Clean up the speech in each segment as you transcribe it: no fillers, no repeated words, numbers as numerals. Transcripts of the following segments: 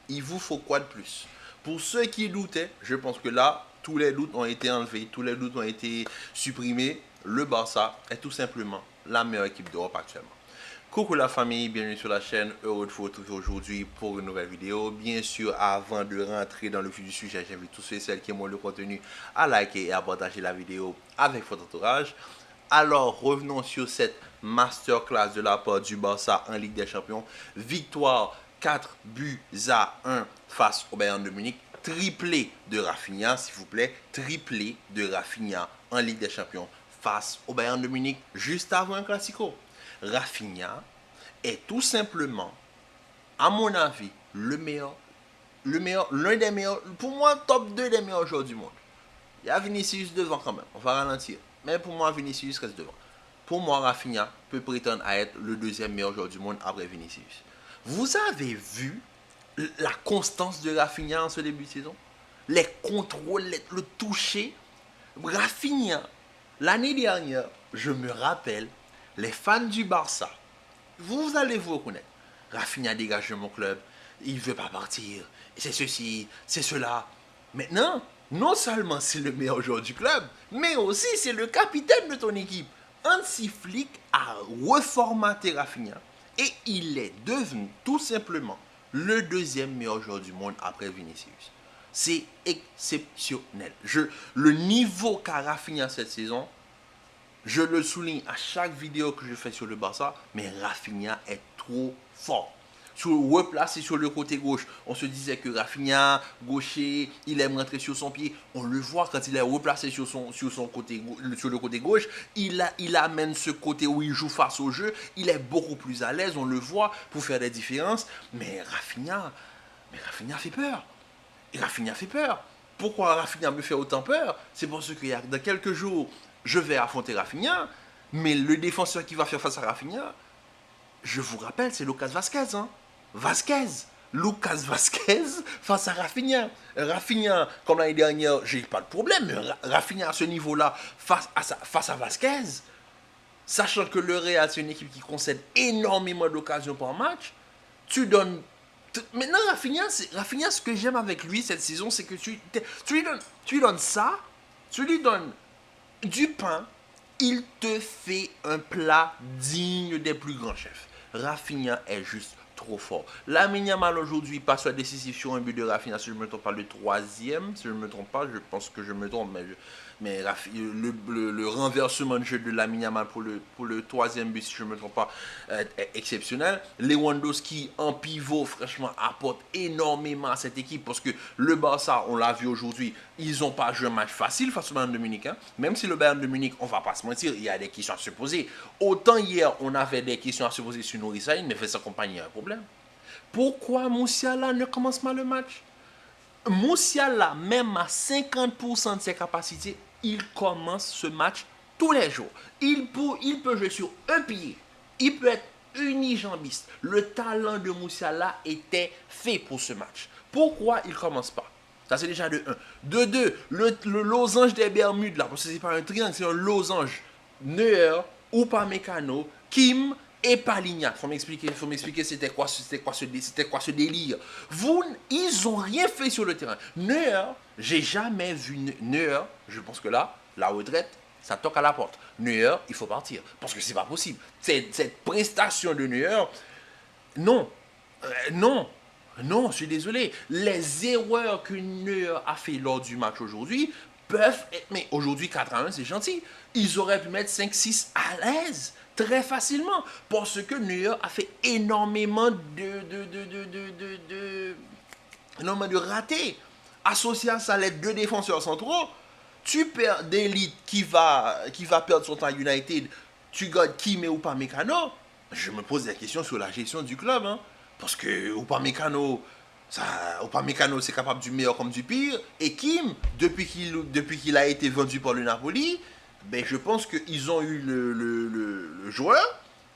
Il vous faut quoi de plus? Pour ceux qui doutaient, je pense que là, tous les doutes ont été enlevés, tous les doutes ont été supprimés. Le Barça est tout simplement la meilleure équipe d'Europe actuellement. Coucou la famille, bienvenue sur la chaîne, heureux de vous retrouver aujourd'hui pour une nouvelle vidéo. Bien sûr, avant de rentrer dans le vif du sujet, j'invite tous ceux et celles qui aiment le contenu à liker et à partager la vidéo avec votre entourage. Alors, revenons sur cette masterclass de la part du Barça en Ligue des Champions. Victoire 4-1 face au Bayern de Munich. Triplé de Rafinha, s'il vous plaît. Triplé de Rafinha en Ligue des Champions face au Bayern de Munich juste avant un Classico. Rafinha est tout simplement, à mon avis, l'un des meilleurs, pour moi, top 2 des meilleurs joueurs du monde. Il y a Vinicius devant quand même, on va ralentir. Mais pour moi, Vinicius reste devant. Pour moi, Rafinha peut prétendre à être le deuxième meilleur joueur du monde après Vinicius. Vous avez vu la constance de Rafinha en ce début de saison? Les contrôles, le toucher. Rafinha, l'année dernière, je me rappelle, les fans du Barça, vous allez vous reconnaître. Rafinha dégage de mon club, il ne veut pas partir, c'est ceci, c'est cela. Maintenant, non seulement c'est le meilleur joueur du club, mais aussi c'est le capitaine de ton équipe. Hansi Flick a reformaté Rafinha et il est devenu tout simplement le deuxième meilleur joueur du monde après Vinicius. C'est exceptionnel. Le niveau qu'a Rafinha cette saison, je le souligne à chaque vidéo que je fais sur le Barça, mais Rafinha est trop fort. Replacé sur le côté gauche, on se disait que Rafinha, gaucher, il aime rentrer sur son pied. On le voit quand il est replacé sur le côté gauche, il amène ce côté où il joue face au jeu. Il est beaucoup plus à l'aise, on le voit, pour faire des différences. Mais Rafinha fait peur. Et Rafinha fait peur. Pourquoi Rafinha me fait autant peur? C'est parce que dans quelques jours, je vais affronter Rafinha, mais le défenseur qui va faire face à Rafinha, je vous rappelle, c'est Lucas Vazquez. Lucas Vazquez face à Rafinha. Rafinha, comme l'année dernière, j'ai pas de problème, mais Rafinha à ce niveau-là, face à Vazquez, sachant que le Real, c'est une équipe qui concède énormément d'occasions par match, tu donnes. Maintenant, Rafinha, ce que j'aime avec lui cette saison, c'est que tu lui donnes ça, tu lui donnes du pain, il te fait un plat digne des plus grands chefs. Rafinha est juste trop fort. Lamine Yamal aujourd'hui passe à décisif sur un but de Rafinha, si je ne me trompe pas, le troisième, si je ne me trompe pas, je pense que je me trompe, mais le renversement de jeu de Lamine Yamal pour le troisième but, si je ne me trompe pas, est exceptionnel. Lewandowski en pivot, franchement, apporte énormément à cette équipe parce que le Barça, on l'a vu aujourd'hui, ils n'ont pas joué un match facile face au Bayern de Munich. Même si le Bayern de Munich, on ne va pas se mentir, il y a des questions à se poser. Autant hier, on avait des questions à se poser sur Nouri Sahin, mais fait sa compagnie, il y a un problème. Pourquoi Moussiala ne commence pas le match? Moussiala, même à 50% de ses capacités, il commence ce match tous les jours. Il peut jouer sur un pied. Il peut être unijambiste. Le talent de Moussiala était fait pour ce match. Pourquoi il ne commence pas? Ça, c'est déjà de 1. De 2, le losange des Bermudes, là, parce que ce n'est pas un triangle, c'est un losange. Neuer, Upamecano, Kim et Palignac. Faut m'expliquer c'était quoi ce délire. Ils ont rien fait sur le terrain. Neuer, j'ai jamais vu Neuer, je pense que là, la retraite, ça toque à la porte. Neuer, il faut partir. Parce que c'est pas possible. Cette prestation de Neuer, non. Non. Non, je suis désolé. Les erreurs que Neuer a fait lors du match aujourd'hui peuvent être. Mais aujourd'hui, 4-1, c'est gentil. Ils auraient pu mettre 5-6 à l'aise, très facilement. Parce que Neuer a fait énormément énormément de ratés. Associé à ça, les deux défenseurs centraux, tu perds d'élite qui va perdre son temps à United, tu gardes Kim et Upamecano. Je me pose des questions sur la gestion du club. Parce que Upamecano, c'est capable du meilleur comme du pire. Et Kim, depuis qu'il a été vendu par le Napoli, ben je pense qu'ils ont eu le joueur,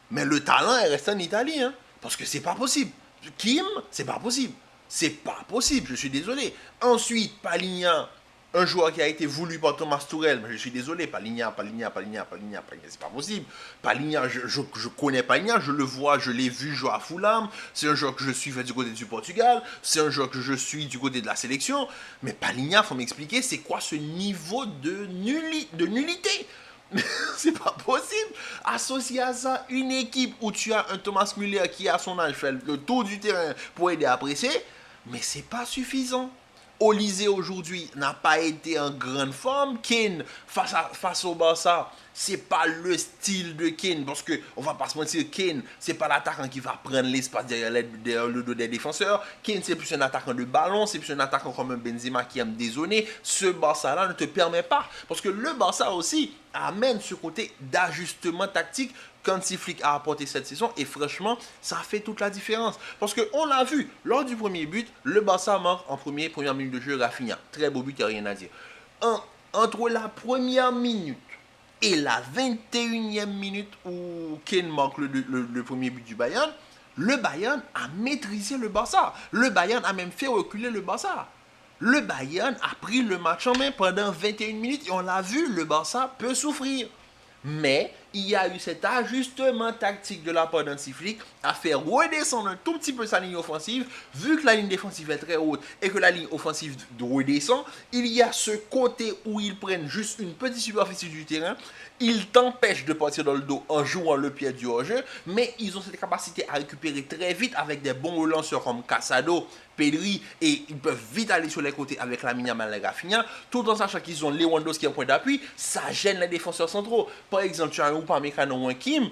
mais le talent est resté en Italie. Parce que c'est pas possible. Kim, c'est pas possible. C'est pas possible, je suis désolé. Ensuite, Palignan, un joueur qui a été voulu par Thomas Tuchel, mais je suis désolé, Palhinha, c'est pas possible. Palhinha, je connais Palhinha, je le vois, je l'ai vu jouer à Fulham, c'est un joueur que je suis du côté du Portugal, c'est un joueur que je suis du côté de la sélection, mais Palhinha, faut m'expliquer, c'est quoi ce niveau de nullité? C'est pas possible. Associer à ça une équipe où tu as un Thomas Müller qui, à son âge, fait le tour du terrain pour aider à presser, mais c'est pas suffisant. Olise aujourd'hui n'a pas été en grande forme. Kane, face au Barça, c'est pas le style de Kane. Parce que, on va pas se mentir, Kane, c'est pas l'attaquant qui va prendre l'espace derrière le dos des défenseurs. Kane, c'est plus un attaquant de ballon, c'est plus un attaquant comme un Benzema qui aime dézonner. Ce Barça-là ne te permet pas. Parce que le Barça aussi amène ce côté d'ajustement tactique qu'Hansi Flick a apporté cette saison, et franchement, ça fait toute la différence. Parce qu'on l'a vu, lors du premier but, le Barça marque en première minute de jeu Rafinha. Très beau but, il n'y a rien à dire. Entre la première minute et la 21e minute où Kane marque le premier but du Bayern, le Bayern a maîtrisé le Barça. Le Bayern a même fait reculer le Barça. Le Bayern a pris le match en main pendant 21 minutes et on l'a vu, le Barça peut souffrir. Mais il y a eu cet ajustement tactique de la part d'Hansi Flick à faire redescendre un tout petit peu sa ligne offensive. Vu que la ligne défensive est très haute et que la ligne offensive redescend, il y a ce côté où ils prennent juste une petite superficie du terrain. Ils t'empêchent de partir dans le dos en jouant le pied du hors-jeu, mais ils ont cette capacité à récupérer très vite avec des bons relanceurs comme Casado, Pedri, et ils peuvent vite aller sur les côtés avec Lamine Yamal et Rafinha, tout en sachant qu'ils ont Lewandowski en point d'appui. Ça gêne les défenseurs centraux. Par exemple, tu as un Upamecano ou un Kim.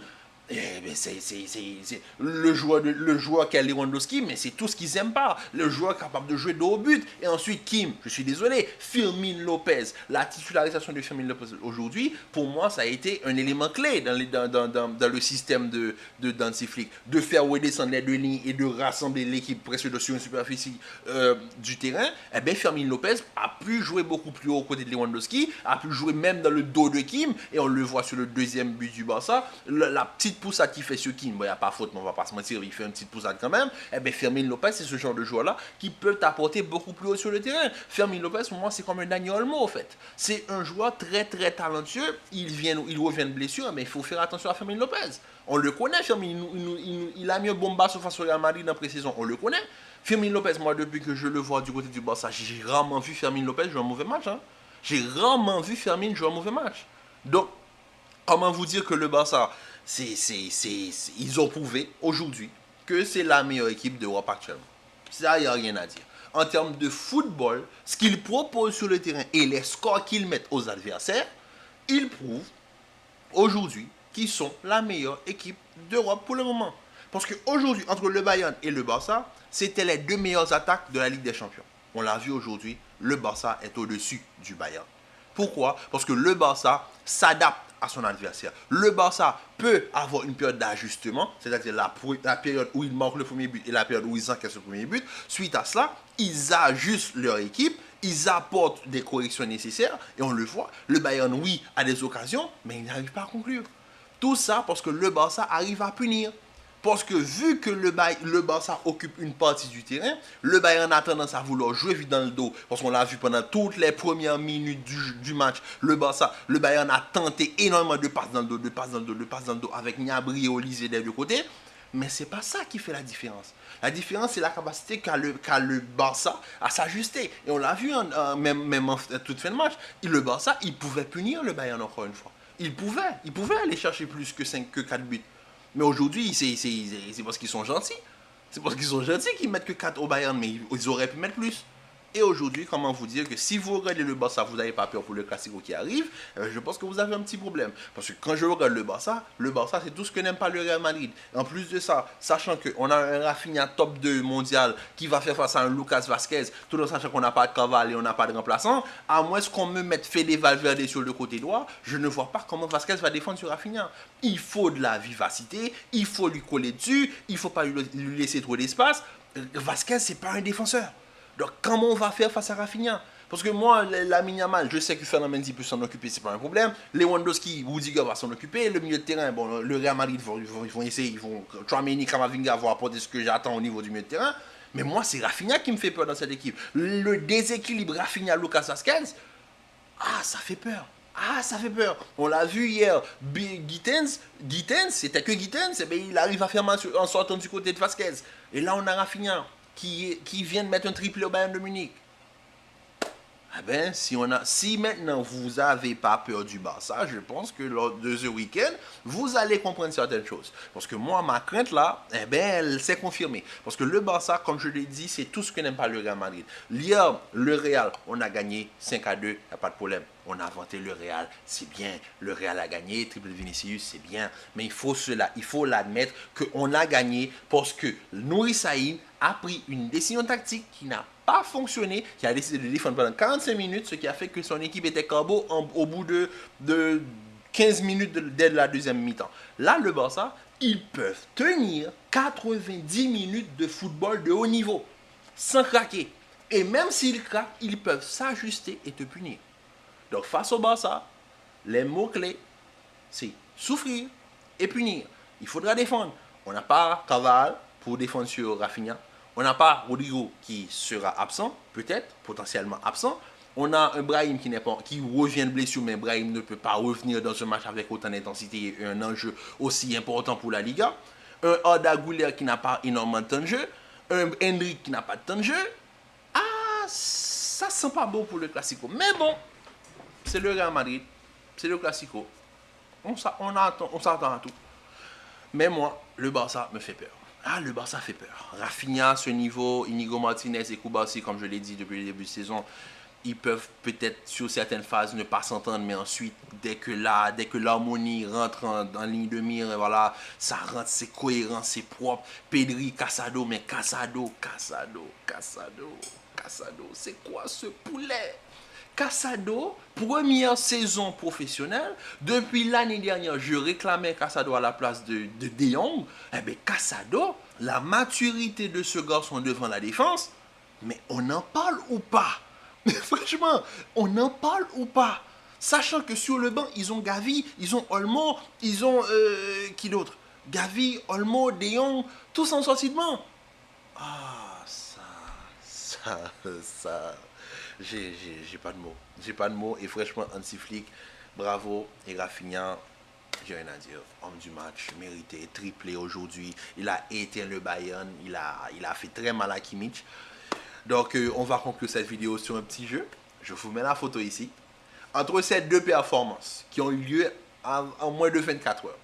C'est le joueur qui a Lewandowski, mais c'est tout ce qu'ils n'aiment pas. Le joueur capable de jouer de haut but. Et ensuite, Kim, je suis désolé, Firmin Lopez. La titularisation de Firmin Lopez aujourd'hui, pour moi, ça a été un élément clé dans le système de Hansi Flick. De faire redescendre les deux lignes et de rassembler l'équipe presque sur une superficie du terrain. Eh bien, Firmin Lopez a pu jouer beaucoup plus haut aux côtés de Lewandowski, a pu jouer même dans le dos de Kim, et on le voit sur le deuxième but du Barça. La petite poussade qui fait sur Kim, bon, il n'y a pas faute, mais on va pas se mentir, il fait une petite poussade quand même. Eh bien, Fermin Lopez, c'est ce genre de joueur-là qui peut t'apporter beaucoup plus haut sur le terrain. Fermin Lopez, pour moi, c'est comme un Dani Olmo, en fait. C'est un joueur très, très talentueux. Il revient de blessure, mais il faut faire attention à Fermin Lopez. On le connaît, Fermin. Il a mis un bombasso face au Real Madrid en pré-saison. On le connaît. Fermin Lopez, moi, depuis que je le vois du côté du Barça, j'ai rarement vu Fermin Lopez jouer un mauvais match. Hein. J'ai rarement vu Fermin jouer un mauvais match. Donc, comment vous dire que le Barça, ils ont prouvé aujourd'hui que c'est la meilleure équipe d'Europe actuellement. Ça, il n'y a rien à dire. En termes de football, ce qu'ils proposent sur le terrain et les scores qu'ils mettent aux adversaires, ils prouvent aujourd'hui qu'ils sont la meilleure équipe d'Europe pour le moment. Parce qu'aujourd'hui, entre le Bayern et le Barça, c'était les deux meilleures attaques de la Ligue des Champions. On l'a vu aujourd'hui, le Barça est au-dessus du Bayern. Pourquoi? Parce que le Barça s'adapte à son adversaire. Le Barça peut avoir une période d'ajustement, c'est-à-dire la période où il marque le premier but et la période où ils encaissent le premier but. Suite à cela, ils ajustent leur équipe, ils apportent des corrections nécessaires et on le voit. Le Bayern, oui, a des occasions, mais il n'arrive pas à conclure. Tout ça parce que le Barça arrive à punir. Parce que vu que le Barça occupe une partie du terrain, le Bayern a tendance à vouloir jouer vite dans le dos. Parce qu'on l'a vu pendant toutes les premières minutes du match. Le Bayern a tenté énormément de passes dans le dos, avec Gnabry et Olise des deux côtés. Mais ce n'est pas ça qui fait la différence. La différence, c'est la capacité qu'a le Barça à s'ajuster. Et on l'a vu même en toute fin de match. Le Barça, il pouvait punir le Bayern encore une fois. Il pouvait aller chercher plus que 4 buts. Mais aujourd'hui, c'est parce qu'ils sont gentils. C'est parce qu'ils sont gentils qu'ils mettent que 4 au Bayern, mais ils auraient pu mettre plus. Et aujourd'hui, comment vous dire que si vous regardez le Barça, vous n'avez pas peur pour le Classico qui arrive, je pense que vous avez un petit problème. Parce que quand je regarde le Barça, c'est tout ce que n'aime pas le Real Madrid. En plus de ça, sachant qu'on a un Rafinha top 2 mondial qui va faire face à un Lucas Vazquez, tout en sachant qu'on n'a pas de Cavani et on n'a pas de remplaçant, à moins qu'on me mette Fede Valverde sur le côté droit, je ne vois pas comment Vazquez va défendre sur Rafinha. Il faut de la vivacité, il faut lui coller dessus, il ne faut pas lui laisser trop d'espace. Vazquez, c'est pas un défenseur. Donc, comment on va faire face à Rafinha? Parce que moi, Lamine Yamal, je sais que Fernand Mendy peut s'en occuper, c'est pas un problème. Lewandowski, Rudiger va s'en occuper. Le milieu de terrain, bon, le Real Madrid, ils vont essayer, Tchouaméni, Camavinga vont apporter ce que j'attends au niveau du milieu de terrain. Mais moi, c'est Rafinha qui me fait peur dans cette équipe. Le déséquilibre Rafinha-Lucas Vazquez, Ah, ça fait peur. Ah, ça fait peur. On l'a vu hier. Gittens, c'était que Gittens, mais il arrive à faire mal en sortant du côté de Vasquez. Et là, on a Rafinha qui vient de mettre un triplé au Bayern de Munich. Ah ben, si maintenant vous n'avez pas peur du Barça, je pense que lors de ce week-end, vous allez comprendre certaines choses. Parce que moi, ma crainte là, eh ben, elle s'est confirmée. Parce que le Barça, comme je l'ai dit, c'est tout ce que n'aime pas le Real Madrid. Hier, le Real, on a gagné 5-2, il n'y a pas de problème. On a inventé le Real, c'est bien. Le Real a gagné, triple Vinicius, c'est bien. Mais il faut l'admettre qu'on a gagné parce que Nouri Sahin a pris une décision tactique qui n'a pas fonctionné, qui a décidé de défendre pendant 45 minutes, ce qui a fait que son équipe était KO au bout de 15 minutes dès la deuxième mi-temps. Là, le Barça, ils peuvent tenir 90 minutes de football de haut niveau, sans craquer. Et même s'ils craquent, ils peuvent s'ajuster et te punir. Donc face au Barça, les mots-clés, c'est souffrir et punir. Il faudra défendre. On n'a pas Cavani pour défendre sur Rafinha. On n'a pas Rodrigo qui sera absent, peut-être, potentiellement absent. On a un Brahim qui revient de blessure, mais Brahim ne peut pas revenir dans un match avec autant d'intensité et un enjeu aussi important pour la Liga. Un Arda Güler qui n'a pas énormément de temps de jeu. Un Hendrick qui n'a pas de temps de jeu. Ah, ça sent pas bon pour le Classico. Mais bon, c'est le Real Madrid, c'est le Classico. On s'attend à tout. Mais moi, le Barça me fait peur. Ah, le Barça fait peur. Rafinha, ce niveau, Inigo Martinez et Koubarsi, comme je l'ai dit depuis le début de saison, ils peuvent peut-être sur certaines phases ne pas s'entendre, mais ensuite, dès que l'harmonie rentre en ligne de mire, voilà, ça rentre, c'est cohérent, c'est propre. Pedri, Casado, mais Casado, c'est quoi ce poulet? Casado, première saison professionnelle, depuis l'année dernière, je réclamais Casado à la place de De Jong. Eh bien, Casado, la maturité de ce garçon devant la défense, mais on en parle ou pas? Franchement, on en parle ou pas? Sachant que sur le banc, ils ont Gavi, ils ont Olmo, ils ont qui d'autre? Gavi, Olmo, De Jong, tous en sortie de banc. Ah, ça. J'ai pas de mots. J'ai pas de mots. Et franchement, Hansi Flick, bravo. Et Rafinha, j'ai rien à dire. Homme du match, mérité, triplé aujourd'hui. Il a éteint le Bayern. Il a fait très mal à Kimmich. Donc, on va conclure cette vidéo sur un petit jeu. Je vous mets la photo ici. Entre ces deux performances qui ont eu lieu en moins de 24 heures,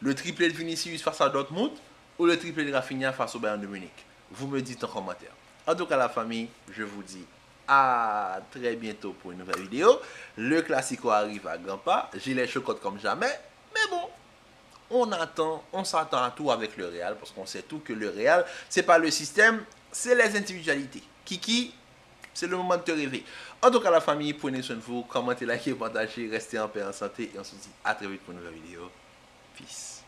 le triplé de Vinicius face à Dortmund ou le triplé de Rafinha face au Bayern de Munich, vous me dites en commentaire. En tout cas, la famille, je vous dis à très bientôt pour une nouvelle vidéo. Le Classico arrive à grands pas. J'ai les chocottes comme jamais. Mais bon, on s'attend à tout avec le Real parce qu'on sait tout que le Real, c'est pas le système, c'est les individualités. Kiki, c'est le moment de te rêver. En tout cas, la famille, prenez soin de vous, commentez, likez, partagez, restez en paix, en santé et on se dit à très vite pour une nouvelle vidéo. Peace.